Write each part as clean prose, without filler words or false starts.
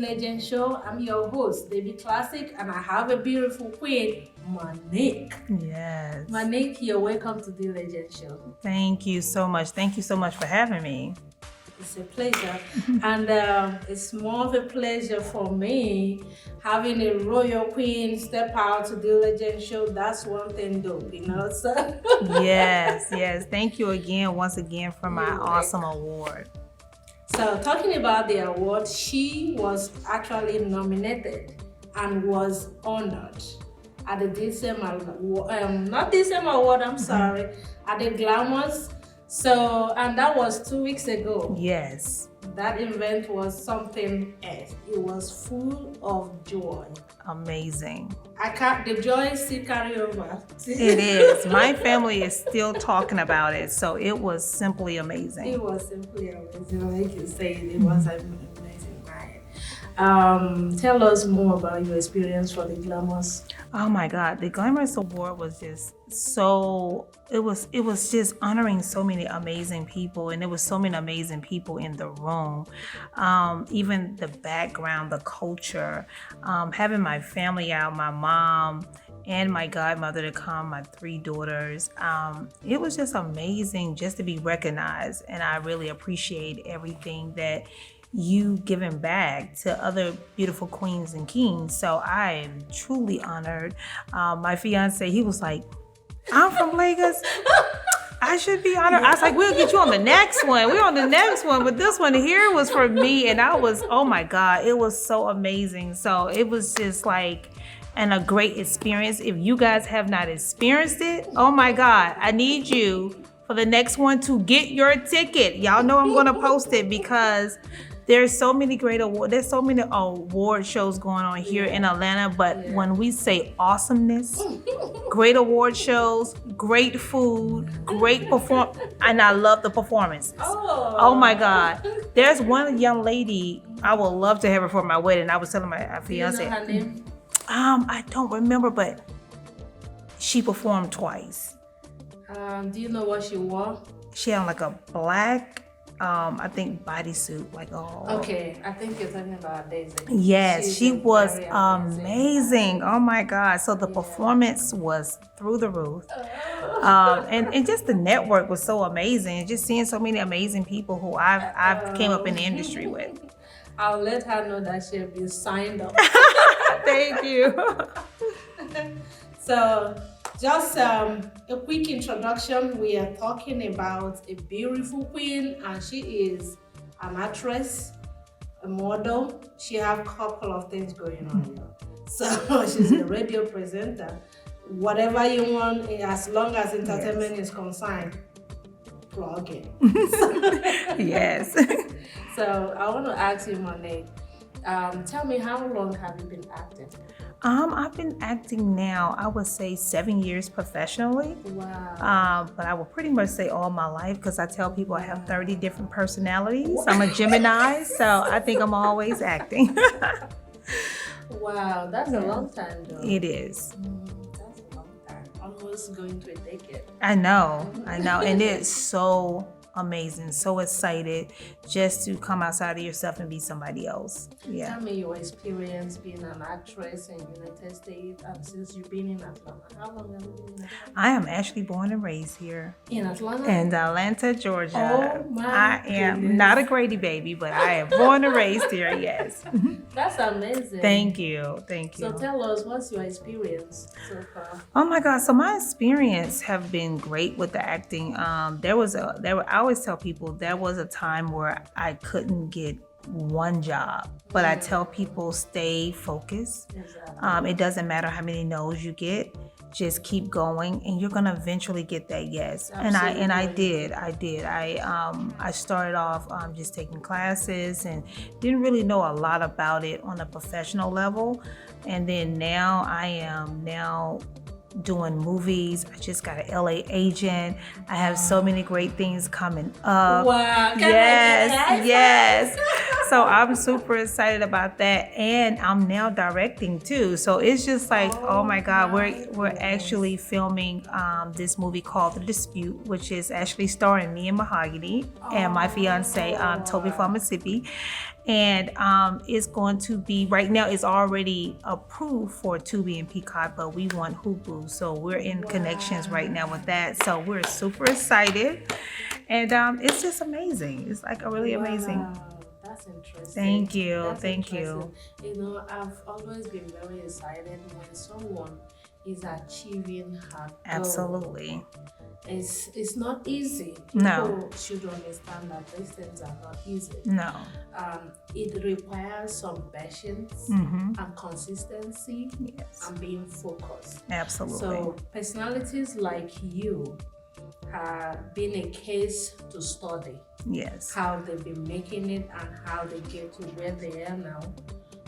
Legend Show. I'm your host, Baby Classic, and I have a beautiful queen, Monique. Yes. Monique, you're welcome to the Legend Show. Thank you so much. Thank you so much for having me. It's a pleasure. And it's more of a pleasure for me having a royal queen step out to the Legend Show. That's one thing dope, you know? So Yes. Thank you once again for my awesome award. So talking about the award, she was actually nominated and was honored at the at the Glamorous. So, and that was 2 weeks ago. Yes. That event was something else. It was full of joy. Amazing. The joy still carry over. It is. My family is still talking about it, so it was simply amazing. It was simply amazing. Like you say, it was an amazing night. Tell us more about your experience for the Glamorous. Oh my God, the Glamorous Award was just it was just honoring so many amazing people, and there was so many amazing people in the room. Even the background, the culture, having my family out, my mom and my godmother to come, my 3 daughters. It was just amazing just to be recognized, and I really appreciate everything that you giving back to other beautiful queens and kings. So I am truly honored. My fiance, he was like, I'm from Lagos. I should be honored. I was like, we'll get you on the next one. We're on the next one. But this one here was for me. And I was, oh my God, it was so amazing. So it was just like, and a great experience. If you guys have not experienced it, oh my God, I need you for the next one to get your ticket. Y'all know I'm gonna post it because there's so many great awards. There's so many award shows going on here in Atlanta. But when we say awesomeness, great award shows, great food, great and I love the performance. Oh my God. There's one young lady, I would love to have her for my wedding. I was telling my fiance. Do you know her name? I don't remember, but she performed twice. Do you know what she wore? She had like a black, I think bodysuit, like Okay, I think you're talking about Daisy. Yes, she was amazing. Oh my God! So the performance was through the roof, and just the network was so amazing. Just seeing so many amazing people who I've came up in the industry with. I'll let her know that she'll be signed up. Thank you. So, just a quick introduction. We are talking about a beautiful queen, and she is an actress, a model. She has a couple of things going on here. So she's a radio presenter. Whatever you want, as long as entertainment is concerned, plug in. Yes. So I want to ask you, Monie, tell me, how long have you been acting? I've been acting now, I would say 7 years professionally. Wow. But I would pretty much say all my life, because I tell people I have 30 different personalities. I'm a Gemini, so I think I'm always acting. Wow, that's a long time though. It is. That's a long time. Almost going to a decade. I know. And it's so amazing, so excited just to come outside of yourself and be somebody else. Yeah. Tell me your experience being an actress in the United States, and since you've been in Atlanta. How long have you been in Atlanta? I am actually born and raised here. In Atlanta? In Atlanta, Georgia. Oh my I am goodness. not a Grady baby, but I am born and raised here, yes. That's amazing. Thank you. So tell us, what's your experience so far? Oh my God! So my experience have been great with the acting. I always tell people there was a time where I couldn't get one job, but I tell people stay focused. Exactly. It doesn't matter how many no's you get. Just keep going, and you're gonna eventually get that yes. Absolutely. And I did. I started off just taking classes and didn't really know a lot about it on a professional level. And then now I am doing movies. I just got an LA agent. I have so many great things coming up. Wow. Yes. So I'm super excited about that, and I'm now directing too. So it's just like, oh my God, we're actually filming this movie called The Dispute, which is actually starring me and Mahogany and my fiance Toby from Mississippi. And it's going to be, right now it's already approved for Tubi and Peacock, but we want Hulu, so we're in connections right now with that. So we're super excited, and it's just amazing. It's like a really amazing. That's interesting. Thank you. That's Thank interesting. you. You know, I've always been very excited when someone is achieving her goal. Absolutely. It's not easy. No. People should understand that these things are not easy. No. It requires some patience Mm-hmm. and consistency Yes. and being focused. Absolutely. So personalities like you have been a case to study. Yes. How they've been making it and how they get to where they are now.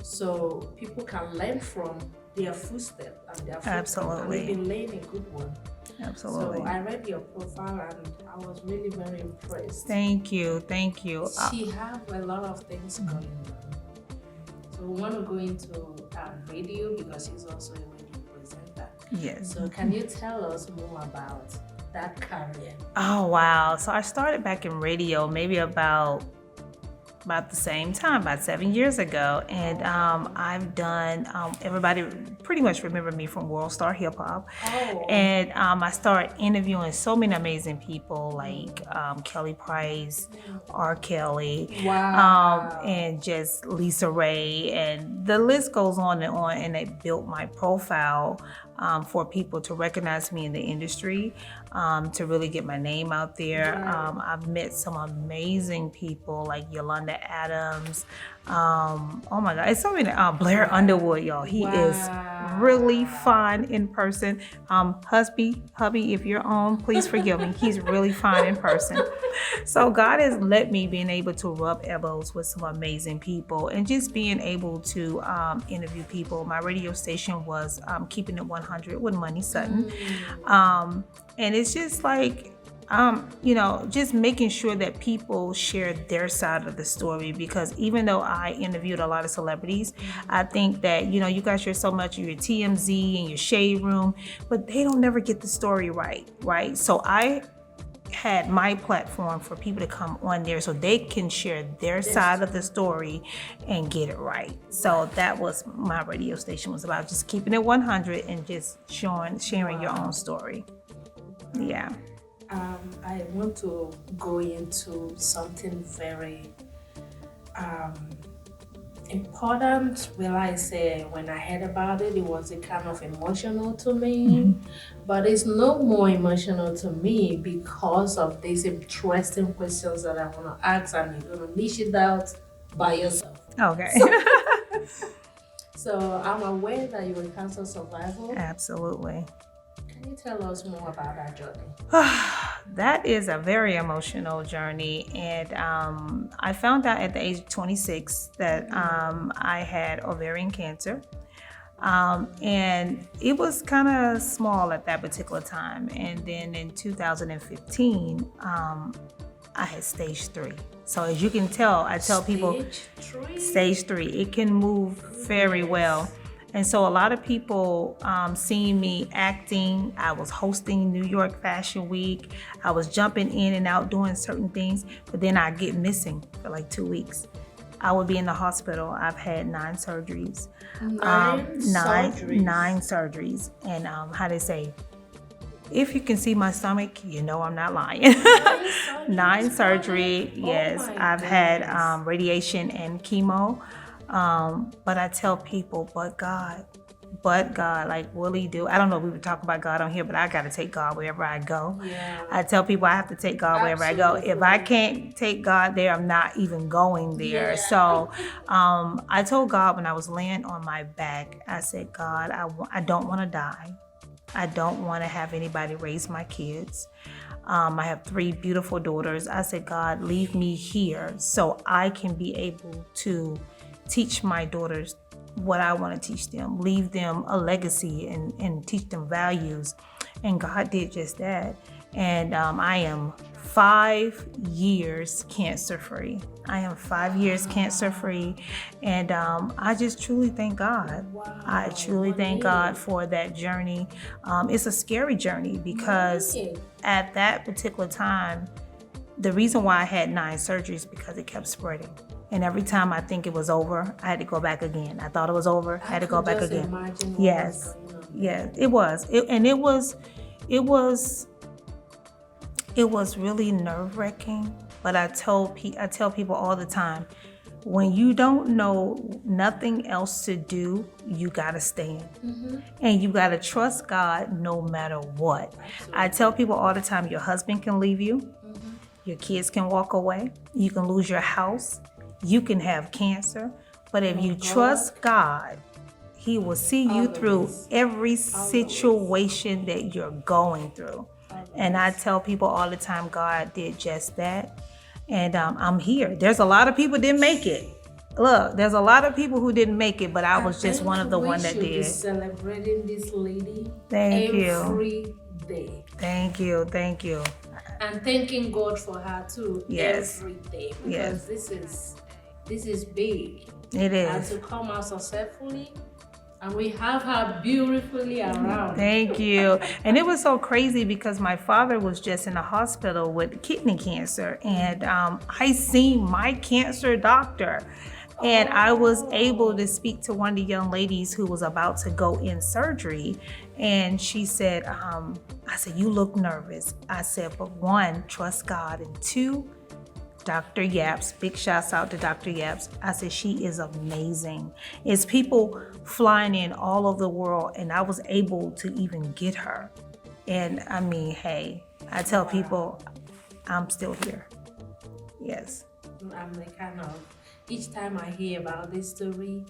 So people can learn from their footsteps and their footprint. Absolutely. And they've been laying a good one. Absolutely. So I read your profile and I was really very impressed. Thank you. Thank you. She have a lot of things going on. So we want to go into radio because she's also a radio presenter. Yes. So can you tell us more about that career? Oh wow. So I started back in radio maybe about the same time, about 7 years ago. And I've done, everybody pretty much remember me from World Star Hip Hop. Oh. And I started interviewing so many amazing people like Kelly Price, R. Kelly, Wow. and just Lisa Ray, and the list goes on. And it built my profile for people to recognize me in the industry, to really get my name out there. Right. I've met some amazing people like Yolanda Adams. Oh my God, it's so many. Blair Underwood, y'all. He is really fine in person. Hubby, if you're on, please forgive me. He's really fine in person. So God has let me being able to rub elbows with some amazing people and just being able to interview people. My radio station was Keeping It 100 with Monie Sutton. And it's just like, just making sure that people share their side of the story, because even though I interviewed a lot of celebrities, I think that, you guys share so much of your TMZ and your shade room, but they don't never get the story right? So I had my platform for people to come on there so they can share their side of the story and get it right. So that was my radio station was about, just keeping it 100 and just sharing your own story. Yeah. I want to go into something very important. Will I say, when I heard about it, it was a kind of emotional to me, but it's no more emotional to me because of these interesting questions that I want to ask, and you're going to niche it out by yourself. Okay. So I'm aware that you're a cancer survivor. Absolutely. Can you tell us more about that journey? That is a very emotional journey, and I found out at the age of 26 that I had ovarian cancer, and it was kind of small at that particular time. And then in 2015, I had stage 3. So as you can tell, I tell people, stage 3, it can move very well. And so a lot of people seeing me acting. I was hosting New York Fashion Week. I was jumping in and out doing certain things, but then I'd get missing for like 2 weeks. I would be in the hospital. I've had 9 surgeries. 9 surgeries? 9 surgeries. And how they say, if you can see my stomach, you know I'm not lying. 9 surgery, yes. I've had radiation and chemo. But I tell people, but God, like, will he do? I don't know if we would talk about God on here, but I got to take God wherever I go. Yeah. I tell people I have to take God wherever I go. If I can't take God there, I'm not even going there. Yeah. So I told God when I was laying on my back, I said, God, I don't want to die. I don't want to have anybody raise my kids. I have 3 beautiful daughters. I said, God, leave me here so I can be able to teach my daughters what I want to teach them, leave them a legacy and teach them values. And God did just that. And I am 5 years cancer free. I am 5 years cancer free. And I just truly thank God. Wow. I truly thank God for that journey. It's a scary journey because at that particular time, the reason why I had 9 surgeries because it kept spreading. And every time I think it was over, I had to go back again. I thought it was over, I had to go back again. Yes. Yeah, it was. It was really nerve-wracking, but I tell people all the time, when you don't know nothing else to do, you gotta stand. And you gotta trust God no matter what. I tell people all the time, your husband can leave you, your kids can walk away, you can lose your house, you can have cancer, but if you trust God, He will see you through every situation that you're going through. And I tell people all the time, God did just that. And I'm here. There's a lot of people didn't make it. Look, there's a lot of people who didn't make it, but I was just one of the one that did. Celebrating this lady every day. Thank you. And thanking God for her too every day. Because this is big. It is. And to come out successfully. And we have her beautifully around. Thank you. And it was so crazy because my father was just in the hospital with kidney cancer. And I seen my cancer doctor. And I was able to speak to one of the young ladies who was about to go in surgery. And she said, I said, you look nervous. I said, but 1, trust God. And 2, Dr. Yaps, big shouts out to Dr. Yaps. I said, she is amazing. It's people flying in all over the world, and I was able to even get her. And I mean, hey, I tell people, I'm still here. Yes. I'm like kind of, each time I hear about this story,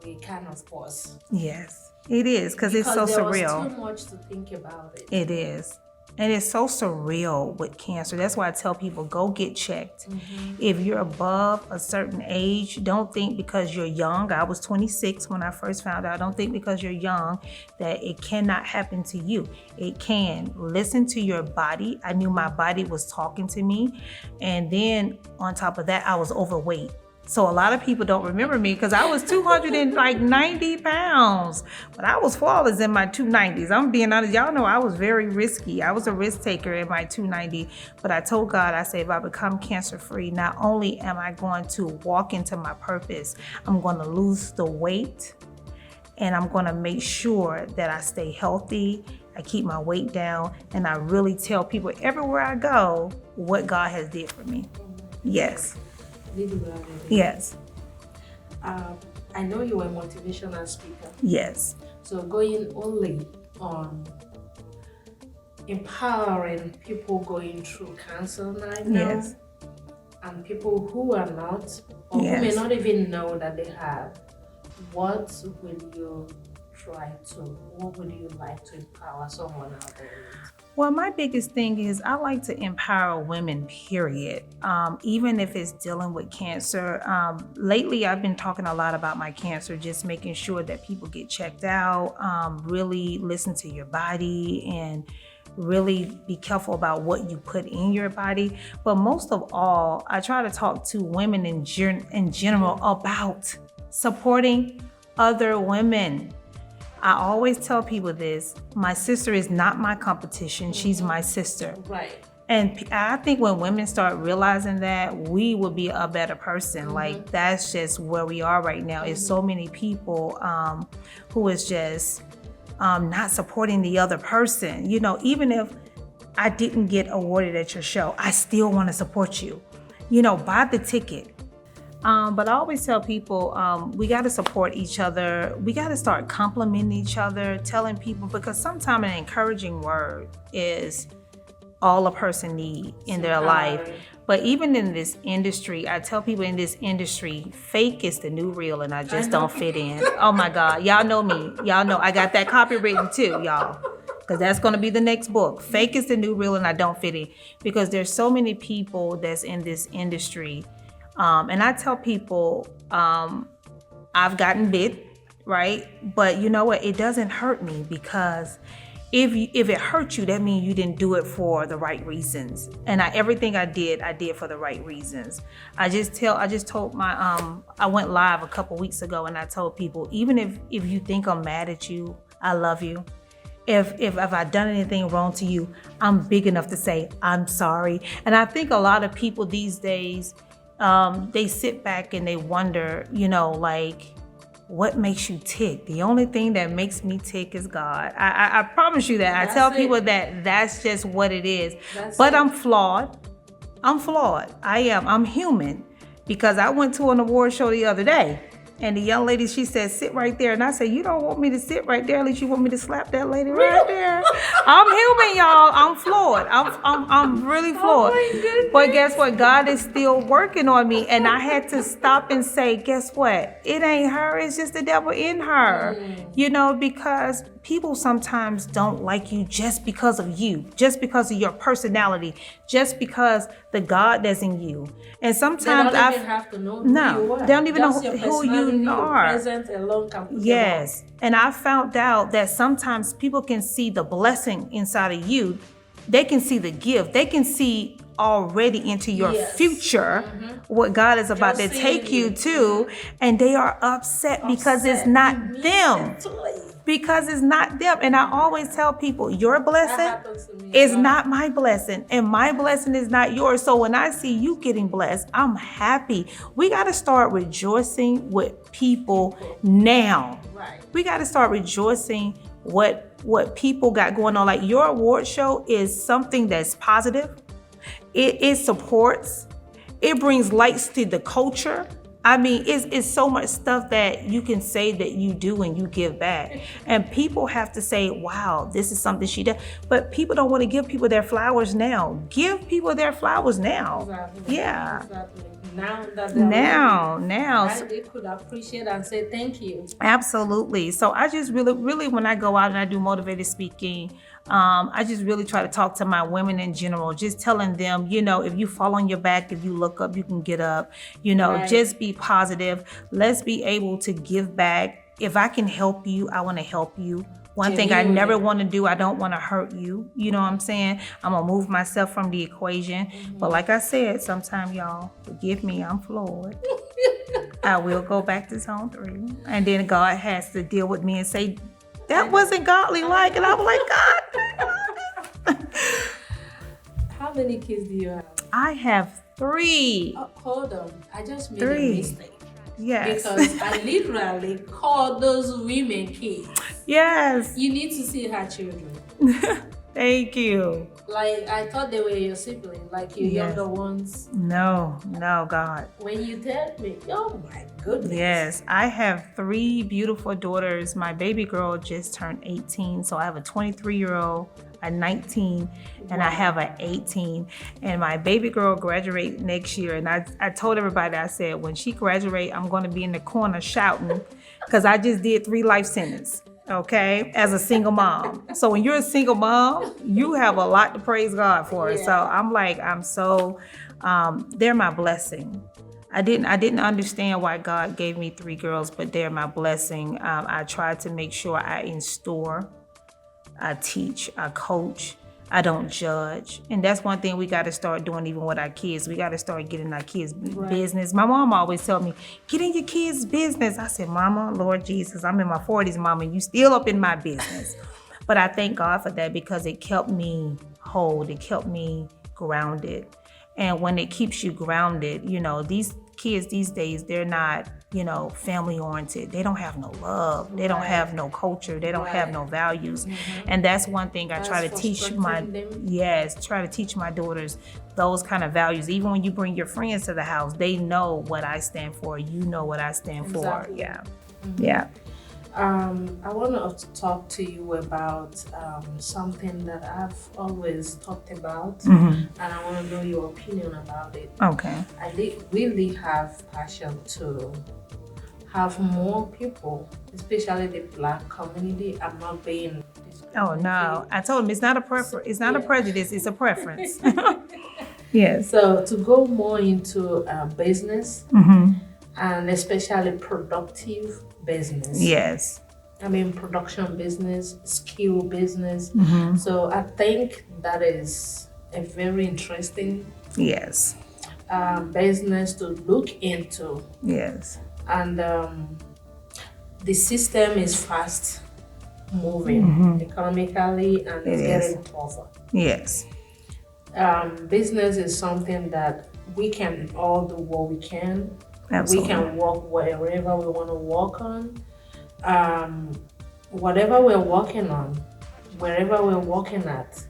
we kind of pause. Yes, it is, because it's so surreal. There was too much to think about it. It is. And it's so surreal with cancer. That's why I tell people, go get checked. If you're above a certain age, don't think because you're young. I was 26 when I first found out. Don't think because you're young that it cannot happen to you. It can. Listen to your body. I knew my body was talking to me. And then on top of that, I was overweight. So a lot of people don't remember me because I was 290 pounds, but I was flawless in my 290s. I'm being honest. Y'all know I was very risky. I was a risk taker in my 290, but I told God, I said, if I become cancer free, not only am I going to walk into my purpose, I'm going to lose the weight and I'm going to make sure that I stay healthy. I keep my weight down, and I really tell people everywhere I go what God has did for me. Yes. Yes. I know you were a motivational speaker. Yes. So going only on empowering people going through cancer right now, yes. and people who are not, or who may not even know that they have, what would you like to empower someone out there with? Well, my biggest thing is I like to empower women, period. Even if it's dealing with cancer. Lately, I've been talking a lot about my cancer, just making sure that people get checked out, really listen to your body, and really be careful about what you put in your body. But most of all, I try to talk to women in general about supporting other women. I always tell people this, my sister is not my competition, she's my sister. Right. And I think when women start realizing that, we will be a better person. Like, that's just where we are right now. It's so many people who is just not supporting the other person. You know, even if I didn't get awarded at your show, I still want to support you. You know, buy the ticket. But I always tell people, we got to support each other. We got to start complimenting each other, telling people, because sometimes an encouraging word is all a person need in their life. But even in this industry, I tell people in this industry, fake is the new real, and I just don't fit in. Oh my God, y'all know me. Y'all know I got that copywritten too, y'all. Because that's going to be the next book. Fake is the new real, and I don't fit in. Because there's so many people that's in this industry. And I tell people, I've gotten bit, right? But you know what? It doesn't hurt me, because if it hurt you, that means you didn't do it for the right reasons. And everything I did for the right reasons. I just told my I went live a couple weeks ago, and I told people, even if you think I'm mad at you, I love you. If I've done anything wrong to you, I'm big enough to say I'm sorry. And I think a lot of people these days, they sit back and they wonder, like, what makes you tick? The only thing that makes me tick is God. I promise you that. I tell people that that's just what it is. But I'm flawed. I am. I'm human. Because I went to an award show the other day, and the young lady, she said, sit right there. And I said, you don't want me to sit right there. At least you want me to slap that lady right there. I'm human, y'all. I'm flawed. I'm really flawed. Oh, but guess what? God is still working on me. And I had to stop and say, guess what? It ain't her. It's just the devil in her. Because people sometimes don't like you just because of you, just because of your personality, just because the God that's in you. And sometimes they don't even have to know who you are. They don't even just know who you are. Your presence alone can put yes. And I found out that sometimes people can see the blessing inside of you. They can see the gift. They can see already into your future what God is about to take you to, and they are upset because it's not them. Because it's not them. And I always tell people, your blessing is not my blessing, and my blessing is not yours. So when I see you getting blessed, I'm happy. We got to start rejoicing with people now. Right. We got to start rejoicing what people got going on. Like, your award show is something that's positive. It supports. It brings lights to the culture. I mean, it's so much stuff that you can say that you do and you give back. And people have to say, wow, this is something she does. But people don't want to give people their flowers now. Give people their flowers now. Exactly. Yeah. Exactly. Now that they could appreciate and say thank you. Absolutely. So I just really, when I go out and I do motivated speaking, I just really try to talk to my women in general, just telling them, if you fall on your back, if you look up, you can get up, right. Just be positive. Let's be able to give back. If I can help you, I want to help you. One thing I never want to do, I don't want to hurt you. You know what I'm saying? I'm going to move myself from the equation. But like I said, sometimes y'all, forgive me, I'm flawed. I will go back to zone 3. And then God has to deal with me and say, that wasn't godly like. And I'm like, God. How many kids do you have? I have 3. Oh, hold on. I just made a mistake. Yes. Because I literally called those women kids. Yes. You need to see her children. Thank you. Like, I thought they were your siblings, like your younger ones. No, God. When you tell me, oh my goodness. Yes, I have 3 beautiful daughters. My baby girl just turned 18, so I have a 23-year-old, a 19, and I have an 18. And my baby girl graduates next year. And I told everybody, I said, when she graduates, I'm going to be in the corner shouting, because I just did 3 life sentences. Okay, as a single mom. So when you're a single mom, you have a lot to praise God for. Yeah. So I'm so, they're my blessing. I didn't understand why God gave me 3 girls, but they're my blessing. I try to make sure I instill, I teach, I coach, I don't judge. And that's one thing we got to start doing even with our kids. We got to start getting our kids' business. My mom always tell me, get in your kids' business. I said, Mama, Lord Jesus, I'm in my 40s, Mama, and you still up in my business. But I thank God for that, because it kept me whole. It kept me grounded. And when it keeps you grounded, these kids these days, they're not, family oriented. They don't have no love. They don't have no culture. They don't have no values. And that's one thing I try to teach try to teach my daughters, those kind of values. Even when you bring your friends to the house, they know what I stand for. You know what I stand for. Yeah. Yeah. I want to talk to you about something that I've always talked about, and I want to know your opinion about it. Okay. I really have passion to have more people, especially the Black community. I'm not being Oh no! I told him it's not a preference. It's not a prejudice. It's a preference. Yes. So to go more into business, and especially productive business. Yes. production business, skill business. So I think that is a very interesting Yes. business to look into. Yes. And the system is fast moving economically, and it's getting tougher. Yes. Business is something that we can all do what we can. Absolutely. We can work wherever we want to work on. Whatever we're working on, wherever we're working at,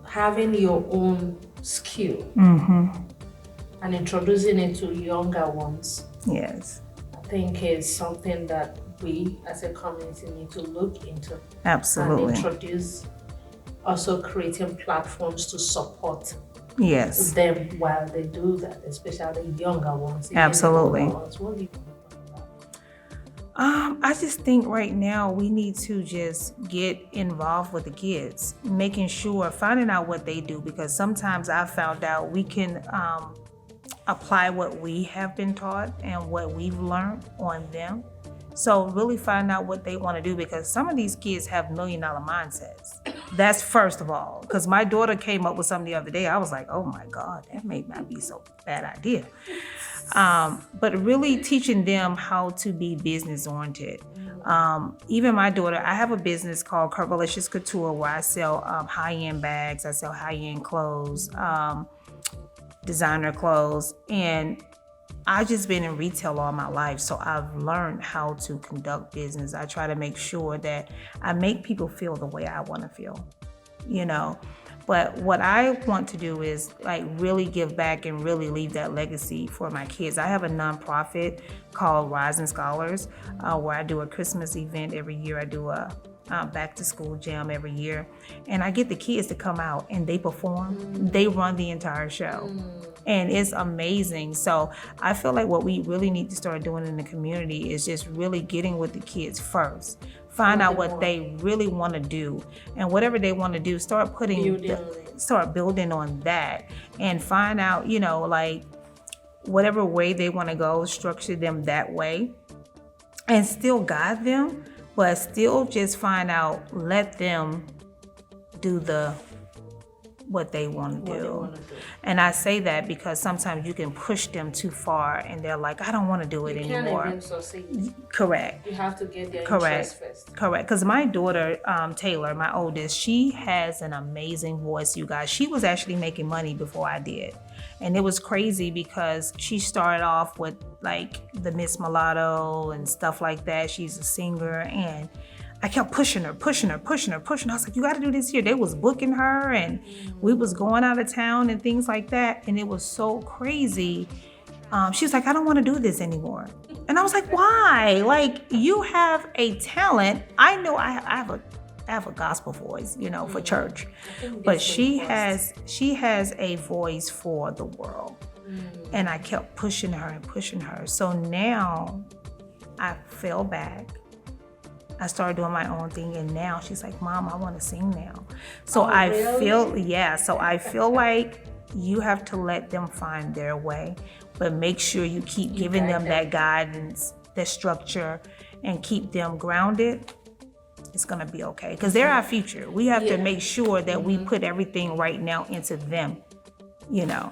having your own skill and introducing it to younger ones, Yes. I think is something that we as a community need to look into. Absolutely. And introduce, also creating platforms to support Yes. them while they do that, especially younger ones. Absolutely. Younger ones. What do you think about that? I just think right now we need to just get involved with the kids, making sure, finding out what they do, because sometimes I found out we can apply what we have been taught and what we've learned on them. So really find out what they want to do, because some of these kids have $1 million mindsets. That's first of all, because my daughter came up with something the other day. I was like, oh my God, that may not be so bad idea. But really teaching them how to be business oriented. Even my daughter, I have a business called Curvilicious Couture where I sell high-end bags, I sell high-end clothes, designer clothes, and I've just been in retail all my life, so I've learned how to conduct business. I try to make sure that I make people feel the way I want to feel, you know. But what I want to do is like really give back and really leave that legacy for my kids. I have a nonprofit called Rising Scholars, where I do a Christmas event every year. I do a back to school jam every year, and I get the kids to come out and they perform. They run the entire show, and it's amazing. So I feel like what we really need to start doing in the community is just really getting with the kids first. Find out what they really want to do, and whatever they want to do, start building on that, and find out, you know, like whatever way they want to go, structure them that way, and still guide them, but still just find out, let them do what they want to do. And I say that because sometimes you can push them too far and they're like, I don't want to do it anymore. You can't even succeed. Correct. You have to get their interest first. Correct. Because my daughter, Taylor, my oldest, she has an amazing voice, you guys. She was actually making money before I did. And it was crazy because she started off with like the Miss Mulatto and stuff like that. She's a singer, and I kept pushing her. I was like, you got to do this here. They was booking her, and we was going out of town and things like that. And it was so crazy. She was like, I don't want to do this anymore. And I was like, why? Like, you have a talent. I know I have a gospel voice, you know, for church, but she has a voice for the world. And I kept pushing her. So now I fell back. I started doing my own thing, and now she's like, Mom, I want to sing now. So I feel like you have to let them find their way, but make sure you keep giving them that guidance, that structure, and keep them grounded. It's going to be okay, because they're our future. We have to make sure that we put everything right now into them, you know.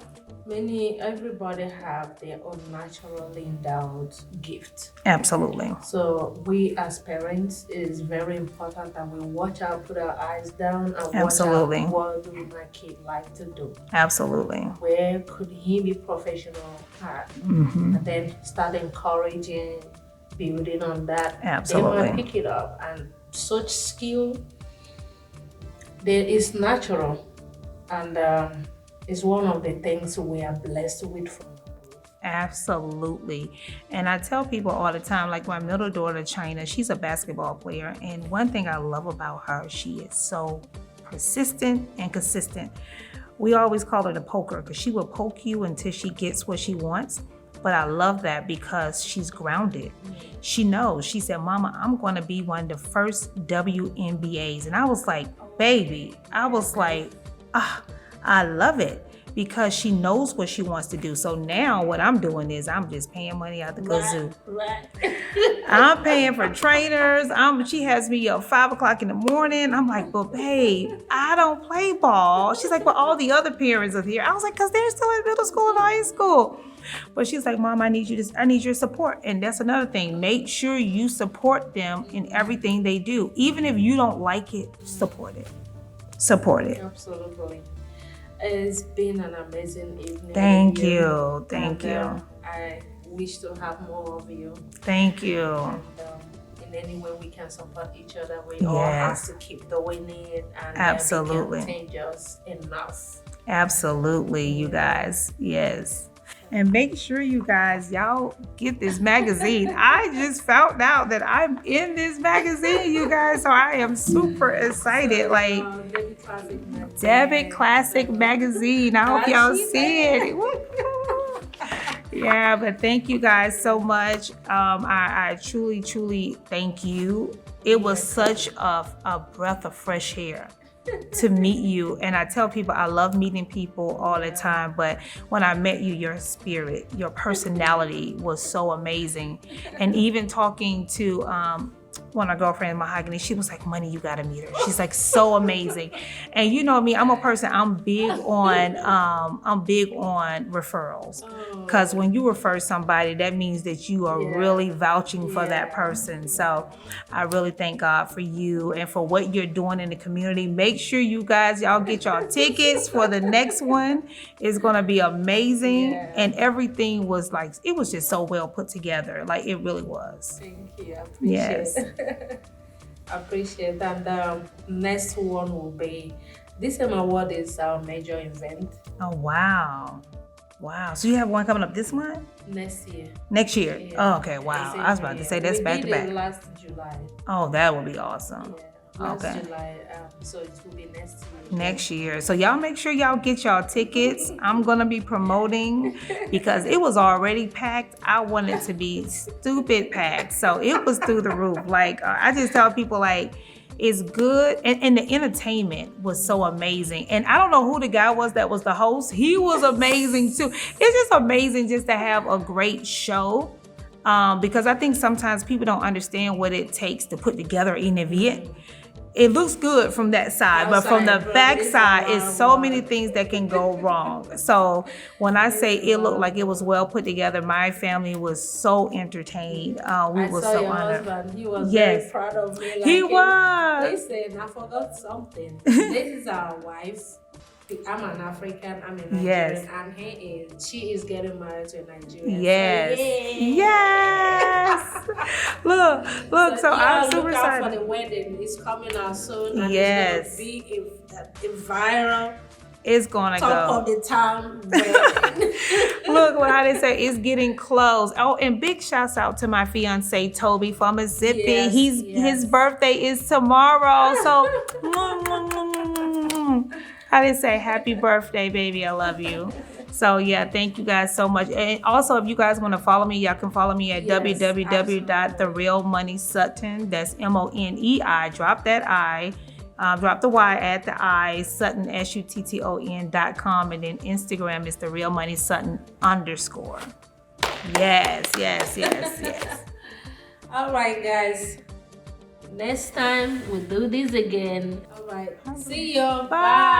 Everybody have their own naturally endowed gift. Absolutely. So we as parents, it is very important that we watch out, put our eyes down, and watch out, what do my kid like to do? Absolutely. Where could he be professional at? And then start encouraging, building on that. Absolutely. They might pick it up, and such skill, there is natural, and it's one of the things we are blessed with. Absolutely. And I tell people all the time, like my middle daughter, China, she's a basketball player. And one thing I love about her, she is so persistent and consistent. We always call her the poker, because she will poke you until she gets what she wants. But I love that because she's grounded. She knows. She said, Mama, I'm going to be one of the first WNBAs. And I was like, baby, I love it. because she knows what she wants to do. So now what I'm doing is I'm just paying money out the kazoo. Right. I'm paying for trainers. She has me up 5 o'clock in the morning. I'm like, but babe, I don't play ball. She's like, well, all the other parents are here. I was like, because they're still in middle school and high school. But she's like, Mom, I need your support. And that's another thing. Make sure you support them in everything they do. Even if you don't like it, support it. Support it. Absolutely. It's been an amazing evening. Thank you. Thank you. I wish to have more of you. Thank you. And, in any way we can support each other, we all have to keep doing it, and absolutely, we can change us enough. Absolutely, you guys. Yes. And make sure you guys, y'all get this magazine. I just found out that I'm in this magazine, you guys. So I am super excited. Like Debit Classic Magazine. I hope y'all see it. Yeah, but thank you guys so much. I truly, truly thank you. It was such a breath of fresh air to meet you. And I tell people I love meeting people all the time, but when I met you, your spirit, your personality was so amazing. And even talking to one of our girlfriends, Mahogany, she was like, Monie, you gotta meet her. She's like so amazing. And you know me, I'm a person, I'm big on referrals. Because when you refer somebody, that means that you are really vouching for that person. So I really thank God for you and for what you're doing in the community. Make sure you guys, y'all get y'all tickets for the next one. It's gonna be amazing. And everything was like, it was just so well put together. Like it really was. Thank you, I appreciate it. I appreciate that. And next one will be, this award is our major event. Oh, wow. Wow. So you have one coming up this month? Next year. Next year? Yeah. Oh, okay. Wow. I was about to say that's back to back. Last July. Oh, that would be awesome. Yeah. Last July, so it will be next year. Next year. So y'all make sure y'all get y'all tickets. I'm gonna be promoting because it was already packed. I wanted to be stupid packed. So it was through the roof. Like I just tell people like, it's good. And the entertainment was so amazing. And I don't know who the guy was that was the host. He was amazing too. It's just amazing just to have a great show. Because I think sometimes people don't understand what it takes to put together an event. It looks good from that side, but from the back side, it's so many things that can go wrong. So when I say it looked like it was well put together, my family was so entertained. We were so honored. Husband, he was very proud of me. Like, he was. Listen, I forgot something. This is our wife. I'm an African, I'm a Nigerian, and she is getting married to a Nigerian. Yes. So, yes. Look, so I'm super excited. For the wedding. It's coming out soon. And yes. It's going to be a viral. It's gonna top go. of the town. Look, what I did say, it's getting close. Oh, and big shouts out to my fiance Toby from Mississippi. His birthday is tomorrow. So I did say happy birthday, baby. I love you. So yeah, thank you guys so much. And also, if you guys want to follow me, y'all can follow me at www.therealmoniesutton. That's MONEI. Drop that I. Drop the Y at the I, Sutton, SUTTON.com, and then Instagram is TheRealMoneySutton _. Yes. All right, guys. Next time we'll do this again. All right. See you. Bye.